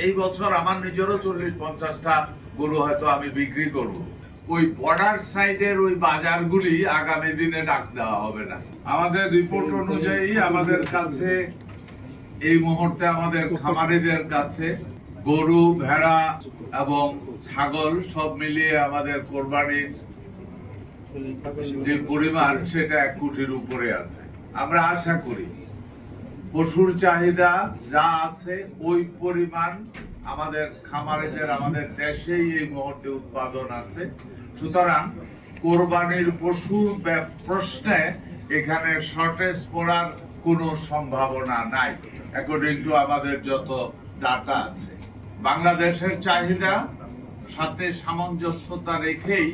এই বছর আমার নিজেরও 40-50টা গরু হয়তো আমি বিক্রি করব। ওই বর্ডার সাইডের ওই বাজারগুলি আগামী দিনে ডাক দেওয়া হবে না। আমাদের রিপোর্ট অনুযায়ী আমাদের কাছে এই মুহূর্তে আমাদের খামারিদের কাছে গরু, ভেড়া এবং ছাগল সব মিলিয়ে আমাদের কোরবানির যে পরিমাণ সেটা 1 কোটির উপরে আছে। আমরা আশা করি পশুর চাহিদা যা আছে ওই পরিমাণ আমাদের খামারিদের আমাদের দেশেই এই মুহূর্তে উৎপাদন আছে। সুতরাং কোরবানির পশু প্রশ্নে এখানে শর্টেজ পড়ার কোনো সম্ভাবনা নাই অ্যাকর্ডিং টু আমাদের যত ডাটা আছে। বাংলাদেশের চাহিদা সাথে সামঞ্জস্যতা রেখেই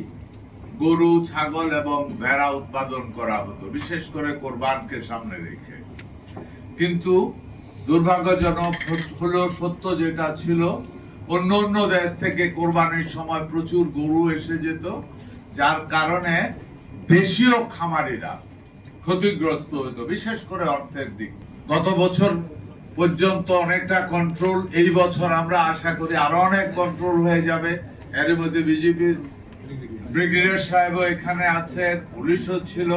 গরু, ছাগল এবং ভেড়া উৎপাদন করা হতো, বিশেষ করে কোরবানকে সামনে রেখে। কিন্তু দুর্ভাগ্যজনক হলো সত্য যেটা ছিল, অন্য অন্য দেশ থেকে কোরবানির সময় প্রচুর গরু এসে যেত, যার কারণে দেশীয় খামারিরা ক্ষতিগ্রস্ত হতো, বিশেষ করে অর্থের দিক। গত বছর পর্যন্ত অনেকটা কন্ট্রোল, এই বছর আমরা আশা করি আরো অনেক কন্ট্রোল হয়ে যাবে। এর মধ্যে বিজেপির ব্রিগেডিয়ার সাহেবও এখানে আছেন, পুলিশও ছিল,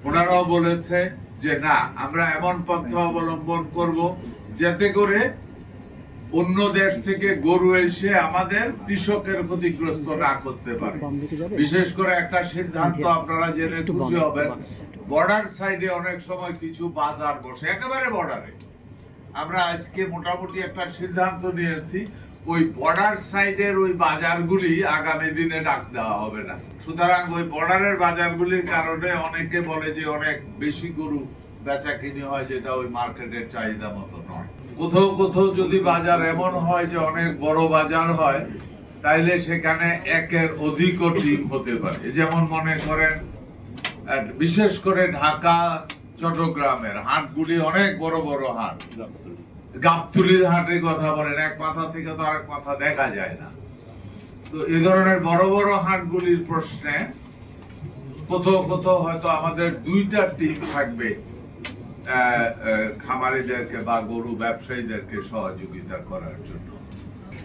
ওনারাও বলেছে যে না, আমরা এমন পন্থা অবলম্বন করব যাতে করে অন্য দেশ থেকে গরু এসে আমাদের কৃষকের ক্ষতিগ্রস্ত না করতে পারে। বিশেষ করে একটা সিদ্ধান্ত আপনারা জেনে খুশি হবেন, বর্ডার সাইডে অনেক সময় কিছু বাজার বসে, একেবারে বর্ডারে। আমরা আজকে মোটামুটি একটা সিদ্ধান্ত নিয়েছি, ওই বর্ডার সাইডের ওই বাজারগুলি আগামী দিনে ডাক দেওয়া হবে না। সুতরাং ওই বর্ডারের বাজারগুলির কারণে অনেকে বলে যে অনেক বেশি গরু বেচা কিনি হয়, যেটা ওই মার্কেটের চাহিদা মতো নয়। কোথাও কোথাও যদি বাজার এমন হয় যে অনেক বড় বাজার হয়, তাইলে সেখানে একের অধিকও টিম হতে পারে। যেমন মনে করেন বিশেষ করে ঢাকা, চট্টগ্রামের হাটগুলি অনেক বড় বড় হাট। গাবতলীর হাটের কথা বলেন, এক মাথা থেকে তো আরেক মাথা দেখা যায় না। তো এই ধরনের বড় বড় হাটগুলির প্রশ্নে কোথাও কোথাও হয়তো আমাদের 2টা টিম থাকবে খামারিদেরকে বা গরু ব্যবসায়ীদেরকে সহযোগিতা করার জন্য।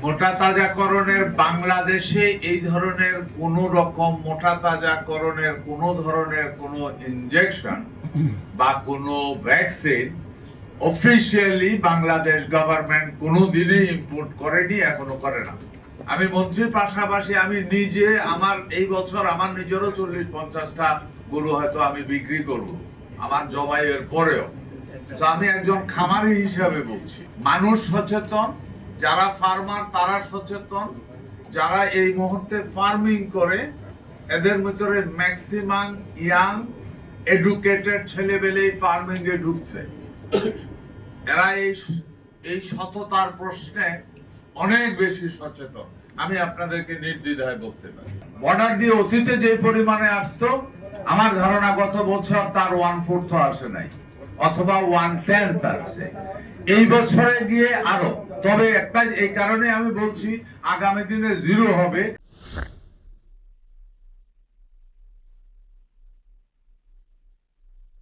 মোটা তাজাকরণের বাংলাদেশে এই ধরনের কোন রকম মোটা তাজাকরণের কোন ধরনের কোন ইনজেকশন বা কোন ভ্যাকসিন অফিশিয়ালি বাংলাদেশ গভর্নমেন্ট কোনোদিনই ইম্পোর্ট করেনি, এখনো করে না। আমি মন্ত্রীর পাশাপাশি আমি নিজে আমার এই বছর আমার নিজেরও 40-50টা গরু হয়তো আমি বিক্রি করব আমার জবাইয়ের পরেও। তো আমি একজন খামারি হিসাবে বলছি, মানুষ সচেতন, যারা ফার্মার তারা সচেতন, যারা এই মুহূর্তে ফার্মিং করে এদের ভিতরে ম্যাক্সিমাম ইয়াং এডুকেটেড ছেলেবেলেই ফার্মিং এ ঢুকছে। এরা এই সততার প্রশ্নে অনেক বেশি সচেতন, আমি আপনাদেরকে নির্দ্বিধায় বলতে পারি। বর্ডার দিয়ে অতীতে যে পরিমাণে আসতো, আমার ধারণা গত বছর তার 1/4 আসে নাই, অথবা 1/10 আসছে। এই বছরে গিয়ে আরো, তবে একটা এই কারণে আমি বলছি আগামী দিনে 0 হবে।